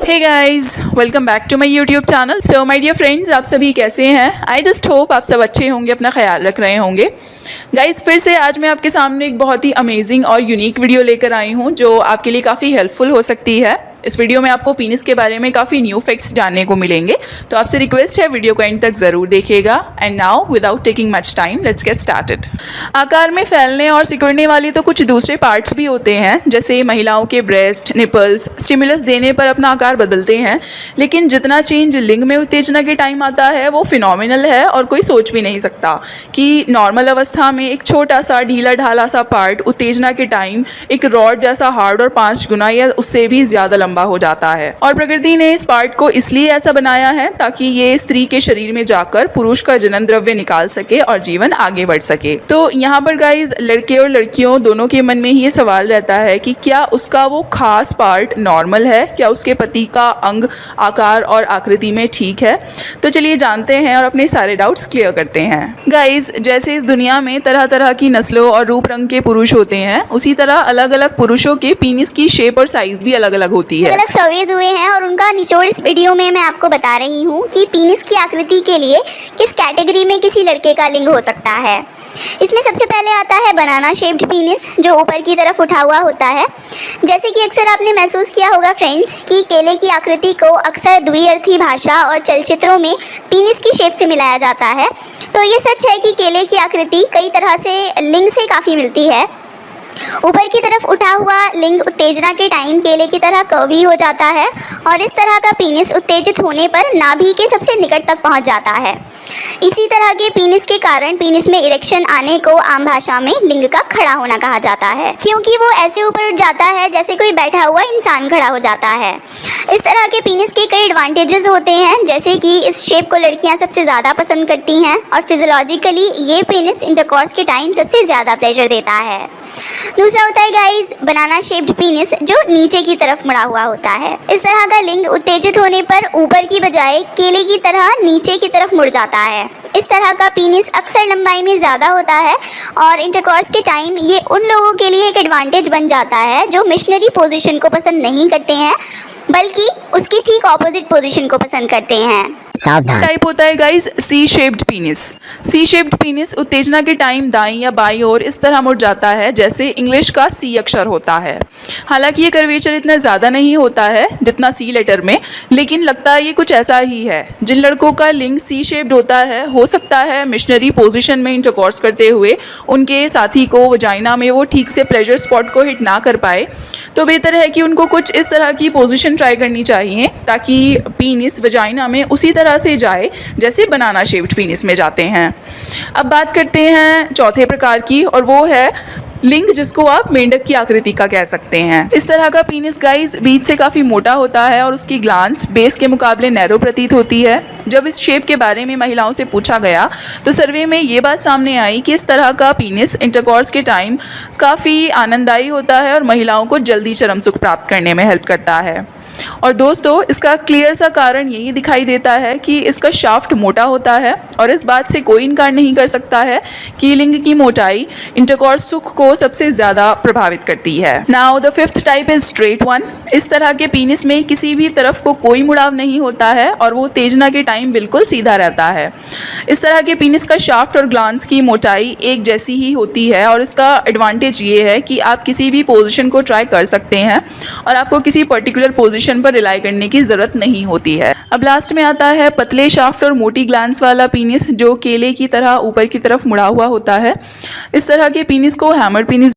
Hey guys, welcome back to my YouTube channel. So my dear friends, आप सभी कैसे हैं? आई जस्ट होप आप सब अच्छे होंगे, अपना ख्याल रख रहे होंगे। गाइस, फिर से आज मैं आपके सामने एक बहुत ही अमेजिंग और यूनिक वीडियो लेकर आई हूं जो आपके लिए काफ़ी हेल्पफुल हो सकती है। इस वीडियो में आपको पीनिस के बारे में काफ़ी न्यू फैक्ट्स जानने को मिलेंगे, तो आपसे रिक्वेस्ट है वीडियो को एंड तक ज़रूर देखिएगा। And now without taking much time let's get started. आकार में फैलने और सिकुड़ने वाले तो कुछ दूसरे पार्ट्स भी होते हैं, जैसे महिलाओं के ब्रेस्ट, निपल्स स्टिमुलस देने पर अपना आकार बदलते हैं, लेकिन जितना चेंज लिंग में उत्तेजना के टाइम आता है वो फिनोमिनल है और कोई सोच भी नहीं सकता कि नॉर्मल अवस्था में एक छोटा सा ढीला ढाला सा पार्ट उत्तेजना के टाइम एक रॉड जैसा हार्ड और 5 गुना या उससे भी ज़्यादा लंबा हो जाता है। और प्रकृति ने इस पार्ट को इसलिए ऐसा बनाया है ताकि ये स्त्री के शरीर में जाकर पुरुष का जनन द्रव्य निकाल सके और जीवन आगे बढ़ सके। तो यहाँ पर गाइज लड़के और लड़कियों दोनों के मन में ही ये सवाल रहता है कि क्या उसका वो खास पार्ट नॉर्मल है, क्या उसके पति का अंग आकार और आकृति में ठीक है। तो चलिए जानते हैं और अपने सारे डाउट्स क्लियर करते हैं। गाइज, जैसे इस दुनिया में तरह तरह की नस्लों और रूप रंग के पुरुष होते हैं, उसी तरह अलग अलग पुरुषों के पीनिस की शेप और साइज भी अलग अलग होती है। अलग सर्वेज हुए हैं और उनका निचोड़ इस वीडियो में मैं आपको बता रही हूँ कि पीनिस की आकृति के लिए किस कैटेगरी में किसी लड़के का लिंग हो सकता है। इसमें सबसे पहले आता है बनाना शेप्ड पीनिस, जो ऊपर की तरफ उठा हुआ होता है। जैसे कि अक्सर आपने महसूस किया होगा फ्रेंड्स कि केले की आकृति को अक्सर द्विअर्थी भाषा और चलचित्रों में पीनिस की शेप से मिलाया जाता है। तो ये सच है कि केले की आकृति कई तरह से लिंग से काफ़ी मिलती है। ऊपर की तरफ उठा हुआ लिंग उत्तेजना के टाइम केले की तरह कर्वी हो जाता है और इस तरह का पीनिस उत्तेजित होने पर नाभि के सबसे निकट तक पहुंच जाता है। इसी तरह के पीनिस के कारण पीनिस में इरेक्शन आने को आम भाषा में लिंग का खड़ा होना कहा जाता है, क्योंकि वो ऐसे ऊपर उठ जाता है जैसे कोई बैठा हुआ इंसान खड़ा हो जाता है। इस तरह के पीनिस के कई एडवांटेजेस होते हैं, जैसे कि इस शेप को लड़कियां सबसे ज़्यादा पसंद करती हैं और फिजियोलॉजिकली ये पीनिस इंटरकॉर्स के टाइम सबसे ज़्यादा प्लेजर देता है। दूसरा होता है गाइस बनाना शेप्ड पीनिस, जो नीचे की तरफ मुड़ा हुआ होता है। इस तरह का लिंग उत्तेजित होने पर ऊपर की बजाय केले की तरह नीचे की तरफ मुड़ जाता है। इस तरह का पीनिस अक्सर लंबाई में ज़्यादा होता है और इंटरकॉर्स के टाइम ये उन लोगों के लिए एक एडवांटेज बन जाता है जो मिशनरी पोजीशन को पसंद नहीं करते हैं, बल्कि उसकी ठीक ऑपोजिट पोजीशन को पसंद करते हैं। सावधान। टाइप होता है guys C shaped penis. C shaped penis उत्तेजना के टाइम दाईं या बाईं ओर इस तरह मुड़ जाता है जैसे इंग्लिश का सी अक्षर होता है। हालांकि ये कर्वेचर इतना ज़्यादा नहीं होता है जितना सी लेटर में, लेकिन लगता है ये कुछ ऐसा ही है। जिन लड़कों का लिंग सी शेप्ड होता है, हो सकता है मिशनरी पोजीशन में इंटरकॉर्स करते हुए उनके साथी को वजाइना में वो ठीक से प्लेजर स्पॉट को हिट ना कर पाए, तो बेहतर है कि उनको कुछ इस तरह की पोजीशन ट्राई करनी चाहिए ताकि पीनिस वजाइना में उसी तरह से जाए जैसे बनाना शेप्ड पीनिस में जाते हैं। अब बात करते हैं चौथे प्रकार की, और वो है लिंग, जिसको आप मेंढक की आकृति का कह सकते हैं। इस तरह का पीनिस गाइस बीच से काफ़ी मोटा होता है और उसकी ग्लांस बेस के मुकाबले नैरो प्रतीत होती है। जब इस शेप के बारे में महिलाओं से पूछा गया तो सर्वे में ये बात सामने आई कि इस तरह का पीनिस इंटरकॉर्स के टाइम काफ़ी आनंददायी होता है और महिलाओं को जल्दी चरम सुख प्राप्त करने में हेल्प करता है। और दोस्तों, इसका क्लियर सा कारण यही दिखाई देता है कि इसका शाफ्ट मोटा होता है और इस बात से कोई इनकार नहीं कर सकता है कि लिंग की मोटाई इंटरकॉर्स सुख को सबसे ज़्यादा प्रभावित करती है। Now the fifth type is straight one. इस तरह के पीनिस में किसी भी तरफ को कोई मुड़ाव नहीं होता है और वो उत्तेजना के टाइम बिल्कुल सीधा रहता है। इस तरह के पीनिस का शाफ्ट और ग्लांस की मोटाई एक जैसी ही होती है और इसका एडवांटेज ये है कि आप किसी भी पोजिशन को ट्राई कर सकते हैं और आपको किसी पर्टिकुलर पोजिशन पर रिलाई करने की जरूरत नहीं होती है। अब लास्ट में आता है पतले शाफ्ट और मोटी ग्लैंड्स वाला पीनिस, जो केले की तरह ऊपर की तरफ मुड़ा हुआ होता है। इस तरह के पीनिस को हैमर पीनिस